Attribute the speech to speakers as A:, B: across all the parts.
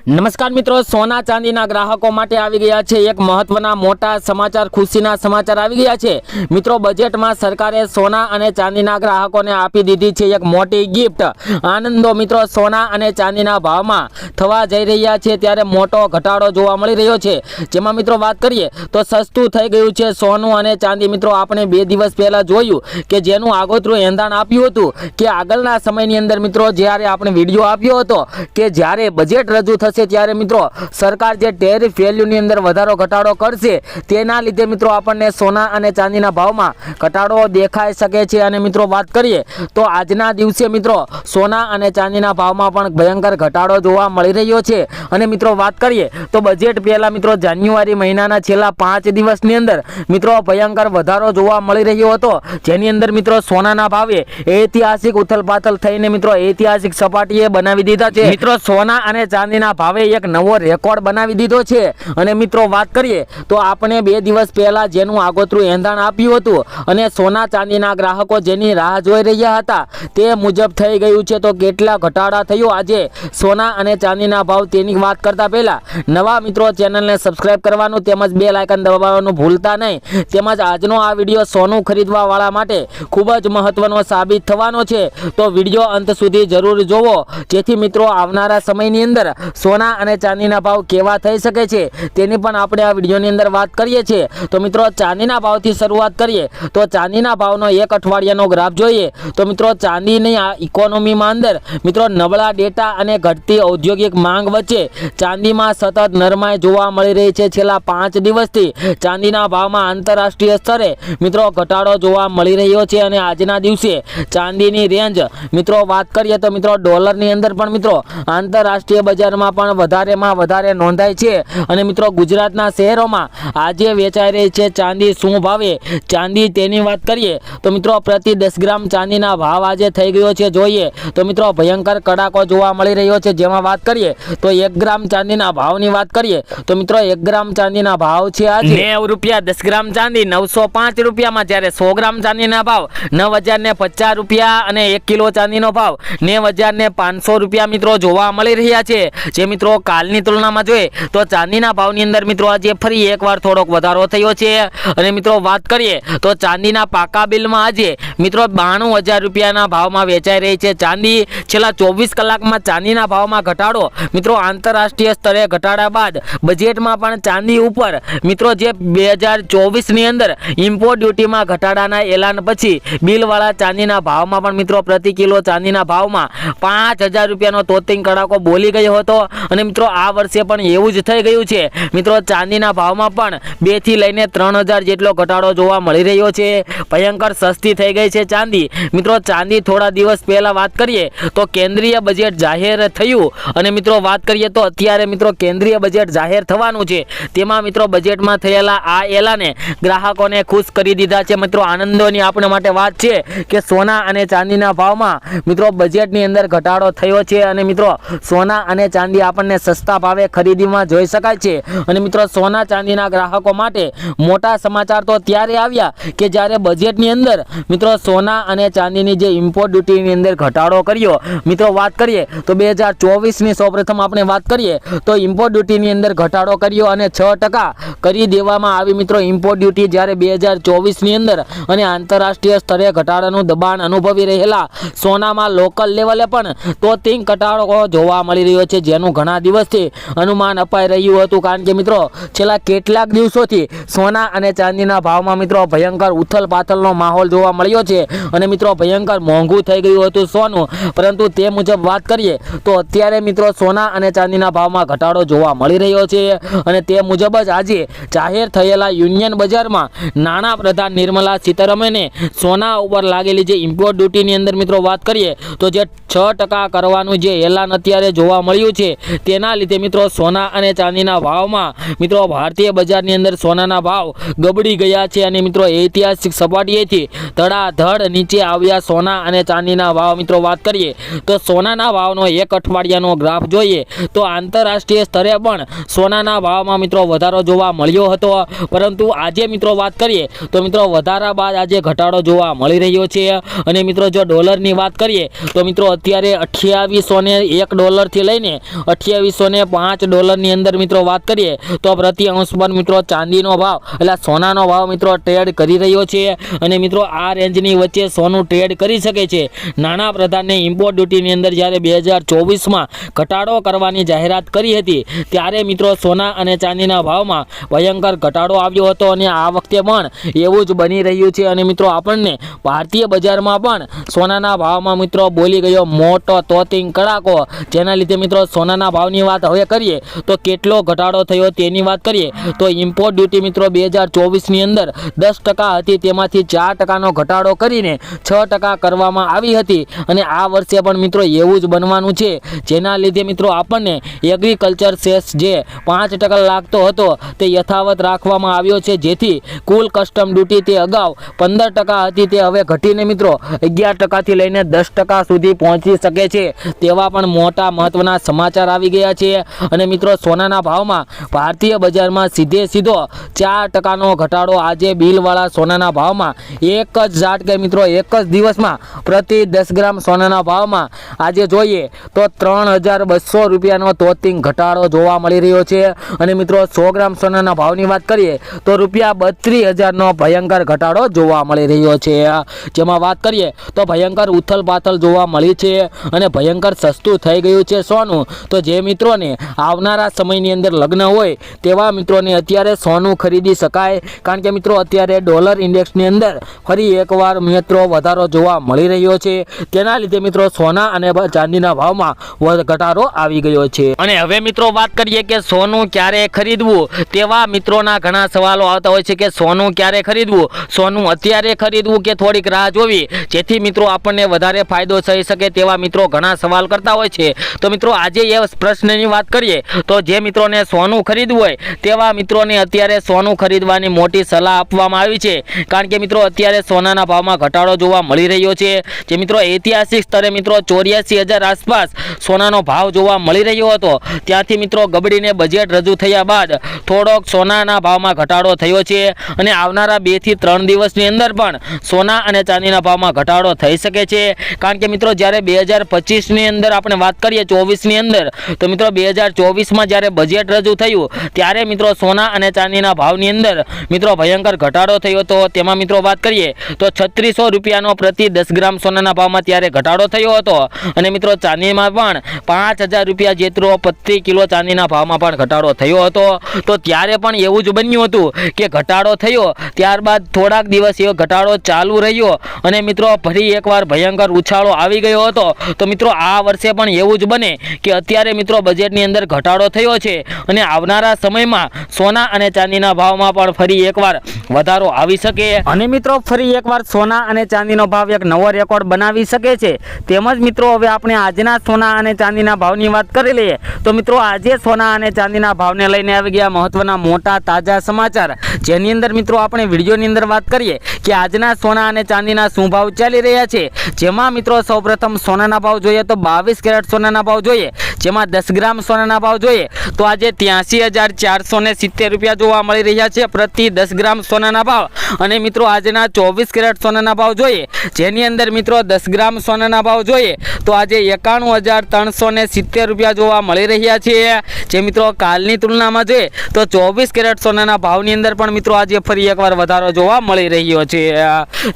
A: નમસ્કાર મિત્રો, સોના ચાંદીના ગ્રાહકો માટે આવી ગયા છે એક મહત્વના મોટા સમાચાર, ખુશીના સમાચાર આવી ગયા છે મિત્રો। બજેટમાં સરકારે સોના અને ચાંદીના ગ્રાહકોને આપી દીધી છે એક મોટી ગિફ્ટ। આનંદો મિત્રો, સોના અને ચાંદીના ભાવમાં થવા જઈ રહ્યા છે ત્યારે મોટો ઘટાડો જોવા મળી રહ્યો છે। જેમાં મિત્રો વાત કરીએ તો સસ્તું થઈ ગયું છે સોનું અને ચાંદી। મિત્રો આપણે 2 દિવસ પહેલા જોયું કે જેનું આગોતરું એંધાણ આપ્યું હતું કે આગળના સમયની અંદર મિત્રો જ્યારે આપણે વિડીયો આપ્યો હતો કે જ્યારે બજેટ રજૂ થશે ત્યારે મિત્રો સરકાર જે ટેરિફ વેલ્યુની અંદર વધારો ઘટાડો કરશે તેના લીધે મિત્રો આપણને સોના અને ચાંદીના ભાવમાં ઘટાડો દેખાઈ શકે છે। અને મિત્રો વાત કરીએ તો આજના દિવસે મિત્રો સોના અને ચાંદીના ભાવમાં પણ ભયંકર ઘટાડો જોવા મળી રહ્યો છે। અને મિત્રો વાત કરીએ તો બજેટ પહેલા મિત્રો જાન્યુઆરી મહિનાના છેલ્લા 5 દિવસની અંદર મિત્રો ભયંકર વધારો જોવા મળી રહ્યો હતો, જેની અંદર મિત્રો સોનાના ભાવે ઐતિહાસિક ઉથલપાથલ થઈને મિત્રો ઐતિહાસિક સપાટીએ બનાવી દીધા છે। મિત્રો સોના અને ચાંદીના ભાવે એક નવો રેકોર્ડ બનાવી દીધો છે। અને મિત્રો વાત કરીએ તો આપણે 2 દિવસ પહેલા જેનું આગોતરું એંધાણ આપ્યું હતું અને સોના ચાંદીના ગ્રાહકો જેની રાહ જોઈ રહ્યા હતા તે મુજબ થઈ ગયું છે। તો કેટલા ઘટાડા થયો આજે સોના અને ચાંદીના ભાવ તેની વાત કરતા પહેલા નવા મિત્રો ચેનલને સબસ્ક્રાઇબ કરવાનું તેમજ બેલ આઇકન દબાવવાનું ભૂલતા નહીં। તેમજ આજનો આ વિડીયો સોનું ખરીદવા વાળા માટે ખૂબ જ મહત્વનો સાબિત થવાનો છે, તો વિડીયો અંત સુધી જરૂર જોવો જેથી મિત્રો આવનારા સમયની અંદર સોના અને ચાંદીના ભાવ કેવા થઈ શકે છે તેની પણ આપણે આ વિડીયોની અંદર વાત કરીએ છીએ। તો મિત્રો ચાંદીના ભાવથી શરૂઆત કરીએ તો ચાંદીના ભાવનો એક અઠવાડિયાનો ગ્રાફ જોઈએ તો મિત્રો ચાંદીની આ ઇકોનોમીમાં અંદર મિત્રો નબળા ડેટા અને ઘટતી ઔદ્યોગિક માંગ વચ્ચે ચાંદીમાં સતત નરમાઈ જોવા મળી રહી છે। છેલ્લા 5 દિવસથી ચાંદીના ભાવમાં આંતરરાષ્ટ્રીય સ્તરે મિત્રો ઘટાડો જોવા મળી રહ્યો છે। અને આજના દિવસે ચાંદીની રેન્જ મિત્રો વાત કરીએ તો મિત્રો ડોલરની અંદર પણ મિત્રો આંતરરાષ્ટ્રીય બજારમાં પણ વધારેમાં વધારે નોંધાય છે। અને મિત્રો ગુજરાતના શહેરોમાં આજે વેચાઈ રહી છે ચાંદી શું ભાવે ચાંદી તેની વાત કરીએ તો મિત્રો પ્રતિ 10 ગ્રામ ચાંદીના ભાવ આજે થઈ ગયો છે જોઈએ તો મિત્રો ભયંકર કડાકો જોવા મળી રહ્યો છે। જેમાં વાત કરીએ તો 1 ગ્રામ ચાંદીના ભાવની વાત કરીએ તો મિત્રો 1 ગ્રામ ચાંદીના ભાવ છે આજે 90 રૂપિયા। 10 ગ્રામ ચાંદી 905 રૂપિયામાં, જ્યારે 100 ગ્રામ ચાંદીના ભાવ 9050 રૂપિયા અને 1 કિલો ચાંદીનો ભાવ 90500 રૂપિયા મિત્રો જોવા મળી રહ્યા છે। જે મિત્રો કાલની તુલનામાં જોઈએ તો ચાંદીના ભાવની અંદર મિત્રો આજે ફરી એકવાર થોડોક વધારો થયો છે। અને મિત્રો વાત કરીએ તો ચાંદીના પાકા બિલમાં આજે મિત્રો 92000 રૂપિયાના ભાવમાં વેચાઈ રહી છે ચાંદી। છેલ્લા 24 કલાકમાં ચાંદીના ભાવમાં ઘટાડો મિત્રો આંતરરાષ્ટ્રીય સ્તરે ઘટાડા બાદ બજેટમાં પણ ચાંદી ઉપર મિત્રો જે 2024ની અંદર ઇમ્પોર્ટ ડ્યુટીમાં ઘટાડાના એલાન પછી બિલવાળા ચાંદીના ભાવમાં પણ મિત્રો પ્રતિ કિલો ચાંદીના ભાવમાં 5000 રૂપિયાનો તોતિંગ કડાકો બોલી ગયો હતો। અને મિત્રો આ વર્ષે પણ એવું જ થઈ ગયું છે મિત્રો ચાંદીના ભાવમાં પણ 2 થી લઈને 3000 જેટલો ઘટાડો જોવા મળી રહ્યો છે। ભયંકર સસ્તી થઈ ગઈ છે ચાંદી। મિત્રો ચાંદી થોડા દિવસ પહેલા વાત કરીએ તો કેન્દ્રીય બજેટ જાહેર થયું અને મિત્રો વાત કરીએ તો અત્યારે મિત્રો કેન્દ્રીય બજેટ જાહેર થવાનું છે, તેમાં મિત્રો બજેટમાં થયેલા આ એલાને ગ્રાહકોને ખુશ કરી દીધા છે। મિત્રો આનંદોની આપણે માટે વાત છે કે સોના અને ચાંદીના ભાવમાં મિત્રો બજેટની અંદર ઘટાડો થયો છે અને મિત્રો સોના અને ચાંદી આપણને સસ્તા ભાવે ખરીદીમાં જોઈ શકાય છે। અને મિત્રો સોના ચાંદીના ગ્રાહકો માટે મોટા સમાચાર તો ત્યારે આવ્યા કે જ્યારે બજેટની અંદર મિત્રો સોના અને ચાંદીની જે ઇમ્પોર્ટ ડ્યુટીની અંદર ઘટાડો કર્યો। મિત્રો વાત કરીએ તો 2024ની સૌપ્રથમ આપણે વાત કરીએ તો ઇમ્પોર્ટ ડ્યુટીની અંદર ઘટાડો કર્યો અને 6% કરી દેવામાં આવી મિત્રો ઇમ્પોર્ટ ડ્યુટી, જ્યારે 2024ની અંદર અને આંતરરાષ્ટ્રીય સ્તરે ઘટાડાનું દબાણ અનુભવી રહેલા સોનામાં લોકલ લેવલે પણ તોતિંગ ઘટાડો જોવા મળી રહ્યો છે, જેનું ઘણા દિવસથી અનુમાન અપાઈ રહ્યું હતું। કારણ કે મિત્રો છેલ્લા કેટલાક દિવસોથી સોના અને ચાંદીના ભાવમાં મિત્રો ભયંકર ઉથલપાથલનો માહોલ જોવા મળ્યો છે અને મિત્રો ભયંકર મોંઘું થઈ ગયું હતું સોનું। પરંતુ તે મુજબ વાત કરીએ તો અત્યારે મિત્રો સોના અને ચાંદીના ભાવમાં ઘટાડો જોવા મળી રહ્યો છે। અને તે મુજબ જ આજે જાહેર થયેલા યુનિયન બજારમાં નાણાં પ્રધાન નિર્મલા સીતારમણે સોના ઉપર લાગેલી જે ઇમ્પોર્ટ ડ્યુટીની અંદર મિત્રો વાત કરીએ તો જે 6% કરવાનું જે એલાન અત્યારે જોવા મળ્યું છે તેના લીધે મિત્રો સોના અને ચાંદીના ભાવમાં મિત્રો ભારતીય બજારની અંદર સોનાના ભાવ ગબડી ગયા છે અને મિત્રો ઐતિહાસિક સપાટીએથી ધડાધડ નીચે આવ્યા સોના અને ચાંદીના ભાવ। મિત્રો વાત કરીએ તો સોનાના ભાવનો એક અઠવાડિયાનો ગ્રાફ જોઈએ તો આંતરરાષ્ટ્રીય સ્તરે પણ સોનાના ભાવમાં મિત્રો વધારો જોવા મળ્યો હતો, પરંતુ આજે મિત્રો વાત કરીએ તો મિત્રો વધારા બાદ આજે ઘટાડો જોવા મળી રહ્યો છે। અને મિત્રો જો ડોલરની વાત કરીએ તો મિત્રો અત્યારે 2801 ડોલરથી લઈને $2805 અંદર મિત્રો વાત કરીએ તો પ્રતિ અંશ પર મિત્રો ચાંદીનો ભાવ એટલે સોનાનો ભાવ મિત્રો ટ્રેડ કરી રહ્યો છે અને મિત્રો આ રેન્જની વચ્ચે સોનું ટ્રેડ કરી શકે છે। નાણાં પ્રધાને ઇમ્પોર્ટ ડ્યુટીની અંદર જ્યારે 2024માં ઘટાડો કરવાની જાહેરાત કરી હતી ત્યારે મિત્રો સોના અને ચાંદીના ભાવમાં ભયંકર ઘટાડો આવ્યો હતો અને આ વખતે પણ એવું જ બની રહ્યું છે અને મિત્રો આપણને ભારતીય બજારમાં પણ સોનાના ભાવમાં મિત્રો બોલી ગયો મોટો તોતિંગ કડાકો, જેના લીધે મિત્રો સોનાના ભાવની વાત હવે કરીએ તો કેટલો ઘટાડો થયો તેની વાત કરીએ તો ઇમ્પોર્ટ ડ્યુટી મિત્રો 2024ની અંદર 10% હતી, તેમાંથી 4%નો ઘટાડો કરીને 6% કરવામાં આવી હતી અને આ વર્ષે પણ મિત્રો એવું જ બનવાનું છે, જેના લીધે મિત્રો આપણને એગ્રીકલ્ચર સેસ જે 5% લાગતો હતો તે યથાવત રાખવામાં આવ્યો છે, જેથી કુલ કસ્ટમ ડ્યુટી તે અગાઉ 15% હતી તે હવે ઘટીને મિત્રો 11%થી લઈને 10% સુધી પહોંચી શકે છે તેવા પણ મોટા મહત્વના સમાચાર આવી ગયા છે અને મિત્રો સોનાના ભાવમાં ભારતીય બજારમાં સીધો 4%નો ઘટાડો આજે બિલવાળા સોનાના ભાવમાં એક જ ઝાટકે મિત્રો એક જ દિવસમાં પ્રતિ 10 ગ્રામ સોનાના ભાવમાં આજે જોઈએ તો $3200નો તોતિંગ ઘટાડો જોવા મળી રહ્યો છે અને મિત્રો 100 ગ્રામ સોનાના ભાવની વાત કરીએ તો $32,000નો ભયંકર ઘટાડો જોવા મળી રહ્યો છે, જેમાં વાત કરીએ તો ભયંકર ઉથલપાથલ જોવા મળી છે અને ભયંકર સસ્તું થઈ ગયું છે સોનું। તો જે મિત્રોને આવનારા સમયની અંદર લગ્ન હોય તેવા મિત્રોને અત્યારે સોનું ખરીદી શકાય, કારણ કે મિત્રો અત્યારે ડોલર ઇન્ડેક્સની અંદર ફરી એકવાર મિત્રો વધારો જોવા મળી રહ્યો છે, તેના લીધે મિત્રો સોના અને ચાંદીના ભાવમાં ઘટાડો આવી ગયો છે। અને હવે મિત્રો વાત કરીએ કે સોનું ક્યારે ખરીદવું, તેવા મિત્રોના ઘણા સવાલો આવતા હોય છે કે સોનું ક્યારે ખરીદવું, સોનું અત્યારે ખરીદવું કે થોડીક રાહ જોવી જેથી મિત્રો આપણને વધારે ફાયદો થઈ શકે, તેવા મિત્રો ઘણા સવાલ કરતા હોય છે। તો મિત્રો આજે એ પ્રશ્નની વાત કરીએ તો જે મિત્રોને સોનું ખરીદવું હોય તેવા મિત્રોને અત્યારે સોનું ખરીદવાની મોટી સલાહ આપવામાં આવી છે, કારણ કે મિત્રો અત્યારે સોનાના ભાવમાં ઘટાડો જોવા મળી રહ્યો છે, જે મિત્રો ઐતિહાસિક સ્તરે મિત્રો 84,000 આસપાસ સોનાનો ભાવ જોવા મળી રહ્યો હતો, ત્યાંથી મિત્રો ગબડીને બજેટ રજૂ થયા બાદ થોડોક સોનાના ભાવમાં ઘટાડો થયો છે અને આવનારા 2 થી 3 દિવસની અંદર પણ સોના અને ચાંદીના ભાવમાં ઘટાડો થઈ શકે છે, કારણ કે મિત્રો જ્યારે 2025ની અંદર આપણે વાત કરીએ 24ની અંદર તો મિત્રો 2024માં જ્યારે બજેટ રજૂ થયું ત્યારે મિત્રો સોના અને ચાંદીના ભાવની અંદર મિત્રો ભયંકર ઘટાડો થયો હતો, તેમાં મિત્રો વાત કરીએ તો $3600નો પ્રતિ 10 ગ્રામ સોનાના ભાવમાં ત્યારે ઘટાડો થયો હતો અને મિત્રો ચાંદીમાં પણ $5000 જેટલો પ્રતિ કિલો ચાંદીના ભાવમાં પણ ઘટાડો થયો હતો। તો ત્યારે પણ એવું જ બન્યું હતું કે ઘટાડો થયો ત્યારબાદ થોડાક દિવસ એવો ઘટાડો ચાલુ રહ્યો અને મિત્રો ફરી એકવાર ભયંકર ઉછાળો આવી ગયો હતો। તો મિત્રો આ વર્ષે પણ એવું જ બને કે અત્યારે મિત્રો બજેટની અંદર ઘટાડો થયો છે અને આવનારા સમયમાં સોના અને ચાંદીના ભાવમાં પણ ફરી એકવાર વધારો આવી શકે અને મિત્રો ફરી એકવાર સોના અને ચાંદીનો ભાવ એક નવો રેકોર્ડ બનાવી શકે છે। તેમજ મિત્રો હવે આપણે આજના સોના અને ચાંદીના ભાવની વાત કરી લઈએ તો મિત્રો આજે સોના અને ચાંદીના ભાવને લઈને આવી ગયા મહત્વના મોટા તાજા સમાચાર, જેની અંદર મિત્રો આપણે વિડીયોની અંદર વાત કરીએ કે આજના સોના અને ચાંદીના શું ભાવ ચાલી રહ્યા છે, જેમાં મિત્રો સૌપ્રથમ સોનાના ભાવ જોઈએ તો 22 કેરેટ સોનાના ભાવ જોઈએ, જેમાં 10 ગ્રામ સોનાના ભાવ જોઈએ તો આજે $83,470 જોવા મળી રહ્યા છે પ્રતિ 10 ગ્રામ સોનાના ભાવ અને મિત્રો આજના 24 કેરેટ સોનાના ભાવ જોઈએ જેની અંદર મિત્રો 10 ગ્રામ સોનાના ભાવ જોઈએ તો આજે $91,370 જોવા મળી રહ્યા છે, જે મિત્રો કાલની તુલનામાં જોઈએ તો 24 કેરેટ સોનાના ભાવની અંદર પણ મિત્રો આજે ફરી એકવાર વધારો જોવા મળી રહ્યો છે।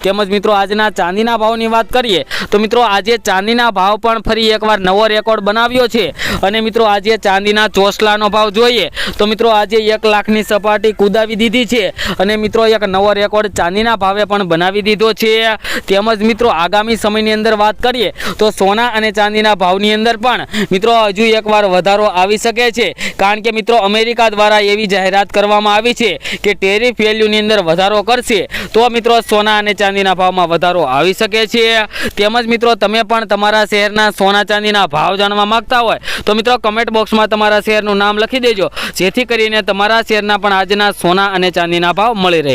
A: તેમજ મિત્રો આજના ચાંદીના ભાવની વાત કરીએ તો મિત્રો આજે ચાંદીના ભાવ પણ ફરી એકવાર નવો રેકોર્ડ બનાવ્યો છે અને મિત્રો આજે ચાંદીના ચોસલાનો ભાવ જોઈએ તો મિત્રો આજે 1 લાખની સપાટી કુદાવી દીધી છે અને મિત્રો એક નવો રેકોર્ડ ચાંદીના ભાવે પણ બનાવી દીધો છે। તેમજ મિત્રો આગામી સમયની અંદર વાત કરીએ તો સોના અને ચાંદીના ભાવની અંદર પણ મિત્રો હજુ એકવાર વધારો આવી શકે છે, કારણ કે મિત્રો અમેરિકા દ્વારા એવી જાહેરાત કરવામાં આવી છે કે ટેરિફ વેલ્યુની અંદર વધારો કરશે તો મિત્રો સોના અને ચાંદીના ભાવમાં વધારો આવી શકે છે। તેમજ મિત્રો તમે પણ તમારા શહેરના સોના ચાંદીના ભાવ જાણવા માંગતા હોય તો મિત્રો કમેન્ટ બોક્સમાં તમારા શહેરનું નામ લખી દેજો, જેથી કરીને તમારા શહેરના પણ આજના સોના અને ચાંદીના ભાવ મળે।